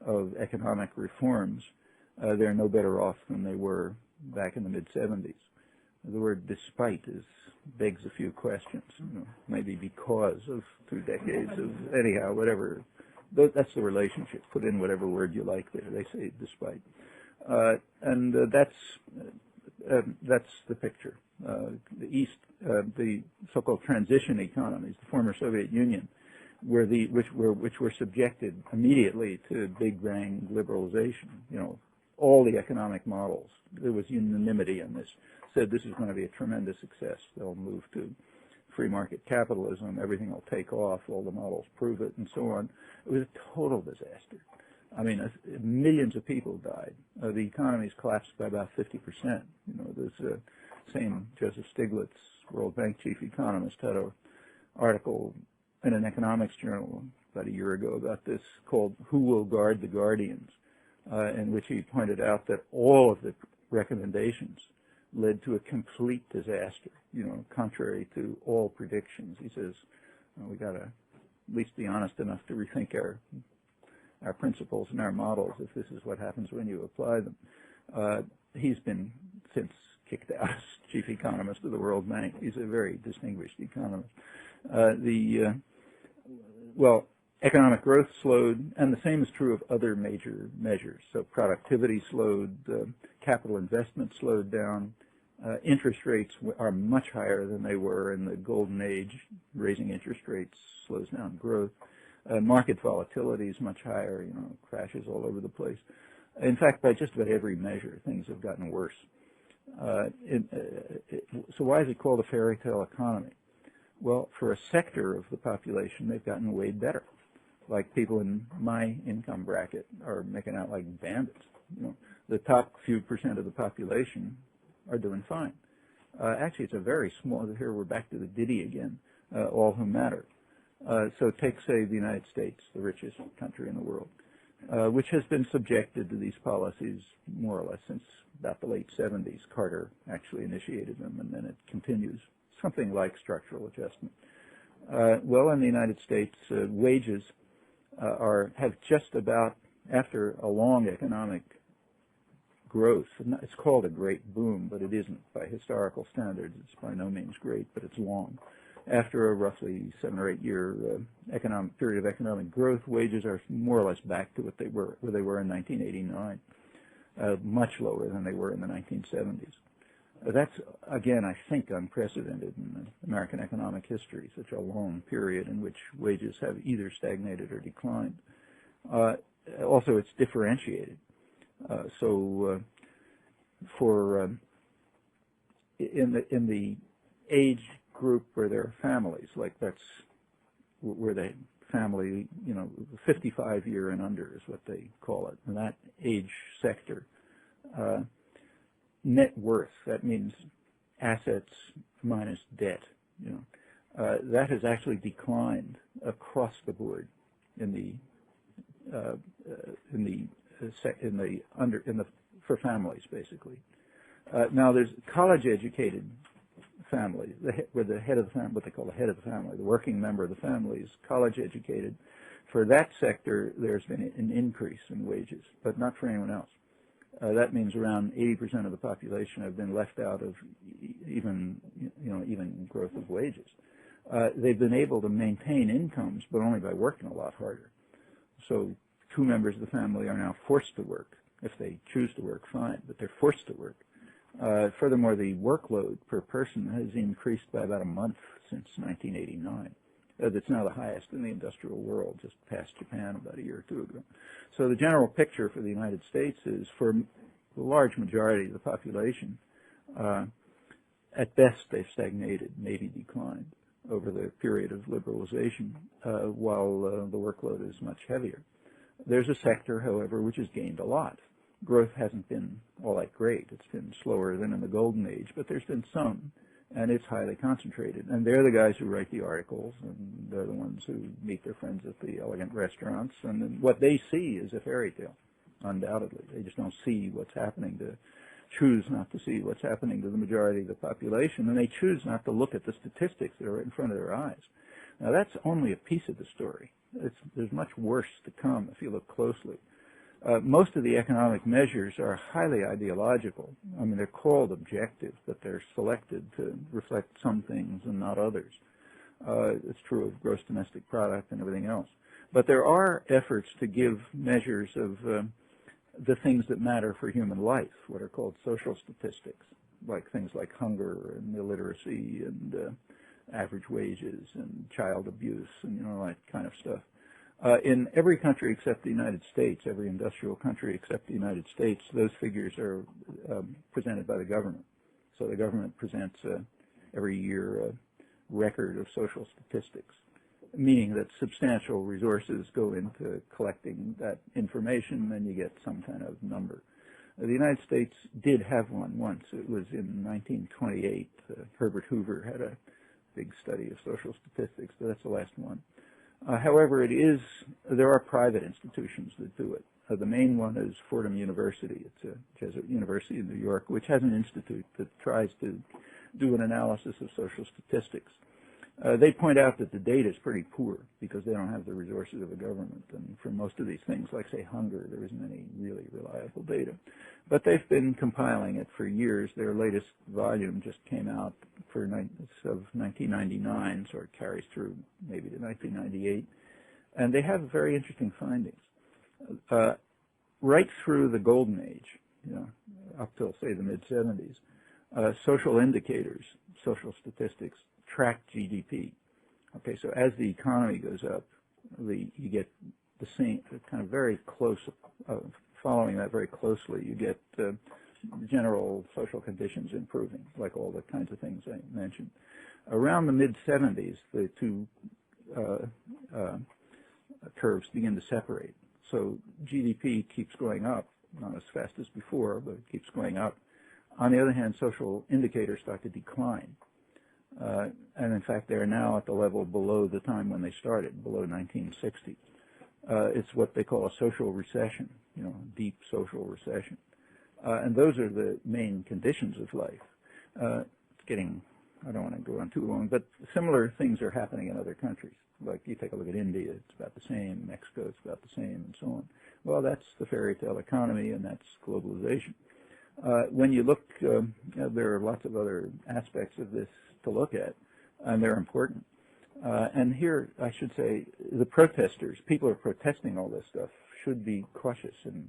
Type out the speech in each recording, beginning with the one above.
of economic reforms, they're no better off than they were back in the mid-'70s. The word despite begs a few questions, maybe because of 2 decades of, anyhow, whatever. That's the relationship. Put in whatever word you like there. They say despite. That's the picture. The East, the so-called transition economies, the former Soviet Union, which were subjected immediately to Big Bang liberalization. All the economic models, there was unanimity on this, said this is going to be a tremendous success. They'll move to free market capitalism, everything will take off, all the models prove it, and so on. It was a total disaster. I mean, millions of people died. The economies collapsed by about 50%. This same Joseph Stiglitz, World Bank chief economist, had an article in an economics journal about a year ago about this called "Who Will Guard the Guardians?" In which he pointed out that all of the recommendations led to a complete disaster, contrary to all predictions. He says, we got to at least be honest enough to rethink our principles and our models if this is what happens when you apply them. He's been since kicked out as chief economist of the World Bank. He's a very distinguished economist. Economic growth slowed, and the same is true of other major measures. So productivity slowed, capital investment slowed down, interest rates are much higher than they were in the golden age. Raising interest rates slows down growth. Market volatility is much higher, crashes all over the place. In fact, by just about every measure, things have gotten worse. So why is it called a fairy tale economy? Well, for a sector of the population, they've gotten way better. Like people in my income bracket are making out like bandits. The top few percent of the population are doing fine. Actually, it's a very small, here we're back to the ditty again, all who matter. So take, say, the United States, the richest country in the world, which has been subjected to these policies more or less since about the late 70s. Carter actually initiated them, and then it continues, something like structural adjustment. Well, in the United States, wages have just about, after a long economic growth, it's called a great boom, but it isn't by historical standards. It's by no means great, but it's long. After a roughly 7 or 8 year economic period of economic growth, wages are more or less back to where they were in 1989, much lower than they were in the 1970s. That's, again, I think unprecedented in American economic history, such a long period in which wages have either stagnated or declined. Also, it's differentiated. In the age group where there are families, like that's where the family, 55 and under is what they call it, in that age sector. Net worth, that means assets minus debt, that has actually declined across the board for families, basically. Now there's college-educated families, where the head of the family, what they call the head of the family, the working member of the family is college-educated. For that sector, there's been an increase in wages, but not for anyone else. That means around 80% of the population have been left out of even growth of wages. They've been able to maintain incomes, but only by working a lot harder. So 2 members of the family are now forced to work. If they choose to work, fine, but they're forced to work. Furthermore, the workload per person has increased by about a month since 1989. That's now the highest in the industrial world, just past Japan about a year or 2 ago. So the general picture for the United States is, for the large majority of the population, at best they've stagnated, maybe declined over the period of liberalization, while the workload is much heavier. There's a sector, however, which has gained a lot. Growth hasn't been all that great. It's been slower than in the golden age, but there's been some, and it's highly concentrated. And they're the guys who write the articles, and they're the ones who meet their friends at the elegant restaurants. And then what they see is a fairy tale, undoubtedly. They just don't see what's happening choose not to see what's happening to the majority of the population, and they choose not to look at the statistics that are right in front of their eyes. Now, that's only a piece of the story. There's much worse to come if you look closely. Most of the economic measures are highly ideological. I mean, they're called objective, but they're selected to reflect some things and not others. It's true of gross domestic product and everything else. But there are efforts to give measures of the things that matter for human life, what are called social statistics, like things like hunger and illiteracy and average wages and child abuse and, you know, that kind of stuff. In every country except the United States, every industrial country except the United States, those figures are presented by the government. So the government presents every year a record of social statistics, meaning that substantial resources go into collecting that information, and you get some kind of number. The United States did have one once. It was in 1928. Herbert Hoover had a big study of social statistics, but that's the last one. However, there are private institutions that do it. The main one is Fordham University. It's a Jesuit university in New York, which has an institute that tries to do an analysis of social statistics. They point out that the data is pretty poor because they don't have the resources of the government. And for most of these things, like, say, hunger, there isn't any really reliable data. But they've been compiling it for years. Their latest volume just came out of 1999, so it carries through maybe to 1998. And they have very interesting findings. Right through the golden age, you know, up till, say, the mid-70s, social indicators, social statistics, track GDP. Okay, so as the economy goes up, you get the same kind of very close, following that very closely, you get general social conditions improving, like all the kinds of things I mentioned. Around the mid-70s, the two curves begin to separate. So GDP keeps going up, not as fast as before, but it keeps going up. On the other hand, social indicators start to decline. And in fact, they're now at the level below the time when they started, below 1960. It's what they call a social recession, you know, deep social recession. And those are the main conditions of life. It's getting, I don't want to go on too long, but similar things are happening in other countries. Like, you take a look at India, it's about the same. Mexico, it's about the same, and so on. Well, that's the fairy tale economy, and that's globalization. When you look, there are lots of other aspects of this to look at, and they're important. And here, I should say, the protesters, people who are protesting all this stuff, should be cautious in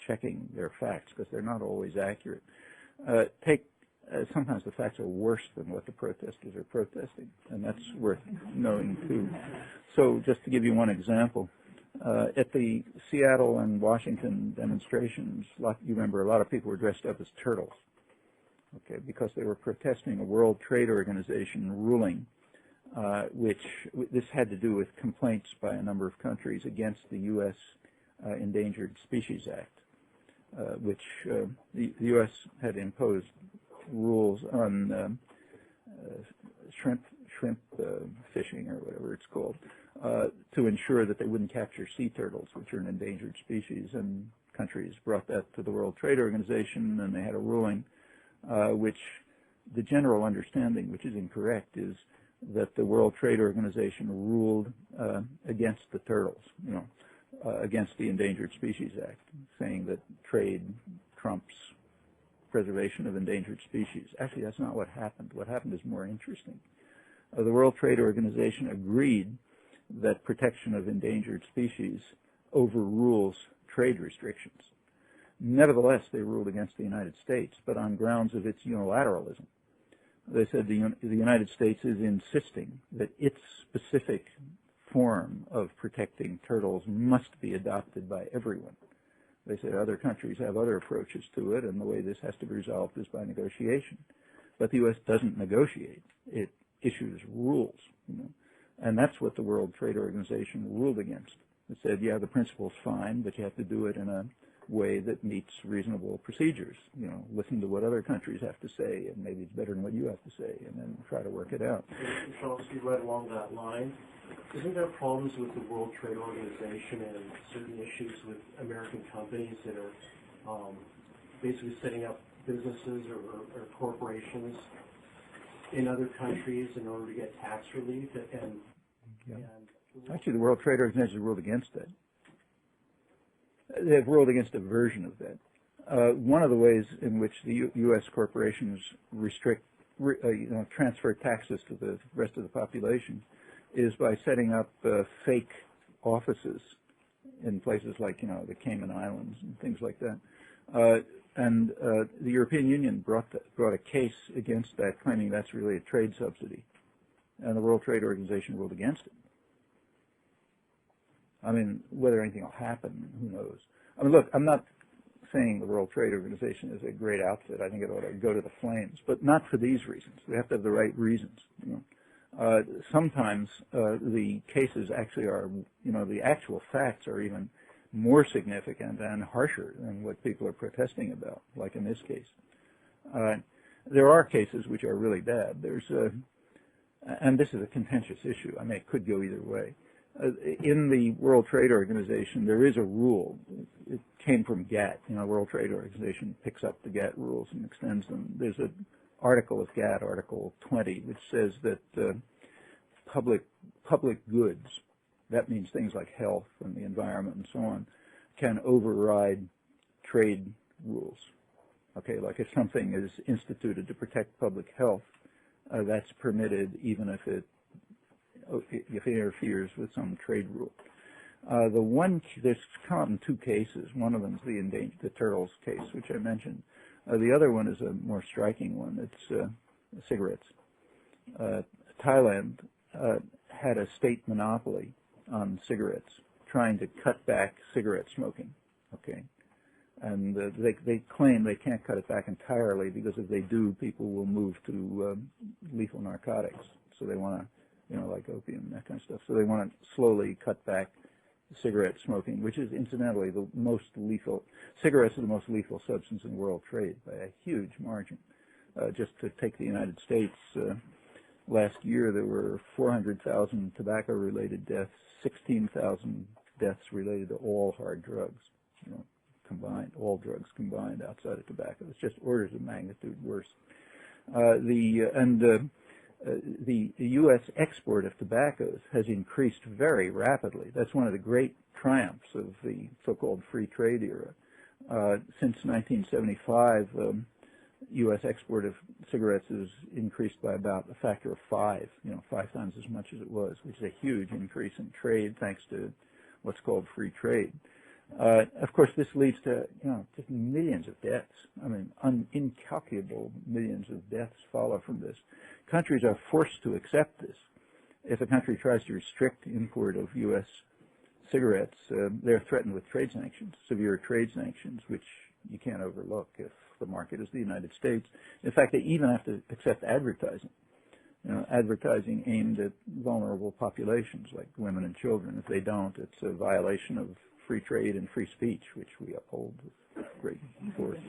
checking their facts, because they're not always accurate. Sometimes the facts are worse than what the protesters are protesting, and that's worth knowing, too. So just to give you one example, at the Seattle and Washington demonstrations, you remember a lot of people were dressed up as turtles, okay, because they were protesting a World Trade Organization ruling, this had to do with complaints by a number of countries against the U.S. Endangered Species Act, which the U.S. had imposed rules on shrimp fishing, or whatever it's called, to ensure that they wouldn't capture sea turtles, which are an endangered species. And countries brought that to the World Trade Organization, and they had a ruling which the general understanding, which is incorrect, is that the World Trade Organization ruled against the turtles, you know, against the Endangered Species Act, saying that trade trumps preservation of endangered species. Actually, that's not what happened. What happened is more interesting. The World Trade Organization agreed that protection of endangered species overrules trade restrictions. Nevertheless, they ruled against the United States, but on grounds of its unilateralism. They said the United States is insisting that its specific form of protecting turtles must be adopted by everyone. They say other countries have other approaches to it, and the way this has to be resolved is by negotiation. But the U.S. doesn't negotiate. It issues rules, you know. And that's what the World Trade Organization ruled against. It said, yeah, the principle's fine, but you have to do it in a way that meets reasonable procedures. You know, listen to what other countries have to say, and maybe it's better than what you have to say, and then try to work it out. Mr. Chomsky, right along that line, isn't there problems with the World Trade Organization and certain issues with American companies that are basically setting up businesses or corporations in other countries in order to get tax relief? Actually, the World Trade Organization ruled against it. They've ruled against a version of that. One of the ways in which the U.S. corporations transfer taxes to the rest of the population is by setting up fake offices in places like, the Cayman Islands and things like that. The European Union brought a case against that, claiming that's really a trade subsidy. And the World Trade Organization ruled against it. I mean, whether anything will happen, who knows? I mean, look, I'm not saying the World Trade Organization is a great outfit. I think it ought to go to the flames, but not for these reasons. We have to have the right reasons. Sometimes the cases actually are, the actual facts are even more significant and harsher than what people are protesting about, like in this case. There are cases which are really bad. And this is a contentious issue. I mean, it could go either way. In the World Trade Organization, there is a rule. It came from GATT. World Trade Organization picks up the GATT rules and extends them. There's an article of GATT, Article 20, which says that public goods, that means things like health and the environment and so on, can override trade rules. Okay, like if something is instituted to protect public health, that's permitted even if it interferes with some trade rule. There's come in two cases. One of them is the turtles case, which I mentioned. The other one is a more striking one. It's cigarettes. Thailand had a state monopoly on cigarettes, trying to cut back cigarette smoking. Okay, and they claim they can't cut it back entirely because if they do, people will move to lethal narcotics. So they want to, like opium, that kind of stuff. So they want to slowly cut back cigarette smoking, which is incidentally the most lethal. Cigarettes are the most lethal substance in world trade by a huge margin. Just to take the United States, last year there were 400,000 tobacco-related deaths, 16,000 deaths related to all hard drugs, combined, all drugs combined outside of tobacco. It's just orders of magnitude worse. The U.S. export of tobaccos has increased very rapidly. That's one of the great triumphs of the so-called free trade era. Since 1975, U.S. export of cigarettes has increased by about a factor of 5, 5 times as much as it was, which is a huge increase in trade thanks to what's called free trade. Of course, this leads to, just millions of deaths. I mean, incalculable millions of deaths follow from this. Countries are forced to accept this. If a country tries to restrict import of U.S. cigarettes, they're threatened with trade sanctions, severe trade sanctions, which you can't overlook if the market is the United States. In fact, they even have to accept advertising. Advertising aimed at vulnerable populations like women and children. If they don't, it's a violation of free trade and free speech, which we uphold with great force.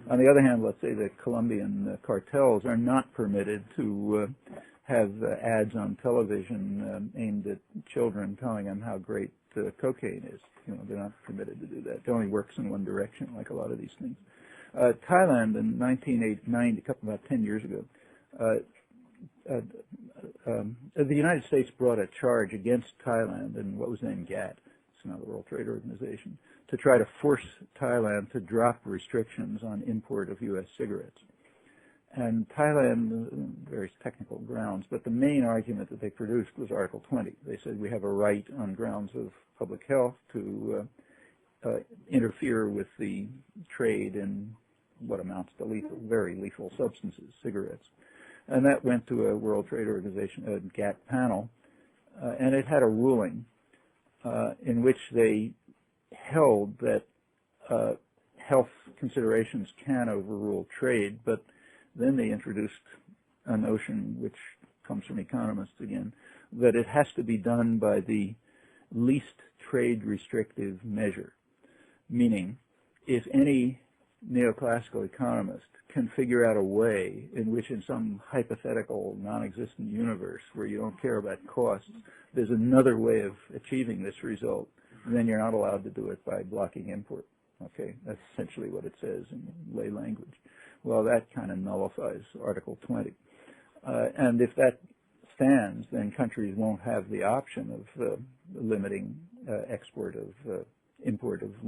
On the other hand, let's say the Colombian cartels are not permitted to have ads on television aimed at children telling them how great cocaine is. They're not permitted to do that. It only works in one direction, like a lot of these things. Thailand in 1989, about 10 years ago, the United States brought a charge against Thailand in what was then GATT, it's now the World Trade Organization, to try to force Thailand to drop restrictions on import of U.S. cigarettes. And Thailand, various technical grounds, but the main argument that they produced was Article 20. They said we have a right on grounds of public health to interfere with the trade in what amounts to lethal, very lethal substances, cigarettes. And that went to a World Trade Organization, a GATT panel, and it had a ruling in which they held that health considerations can overrule trade, but then they introduced a notion, which comes from economists again, that it has to be done by the least trade restrictive measure. Meaning, if any neoclassical economist can figure out a way in which in some hypothetical non-existent universe where you don't care about costs, there's another way of achieving this result, then you're not allowed to do it by blocking import. Okay, that's essentially what it says in lay language. Well, that kind of nullifies Article 20. And if that stands, then countries won't have the option of limiting import of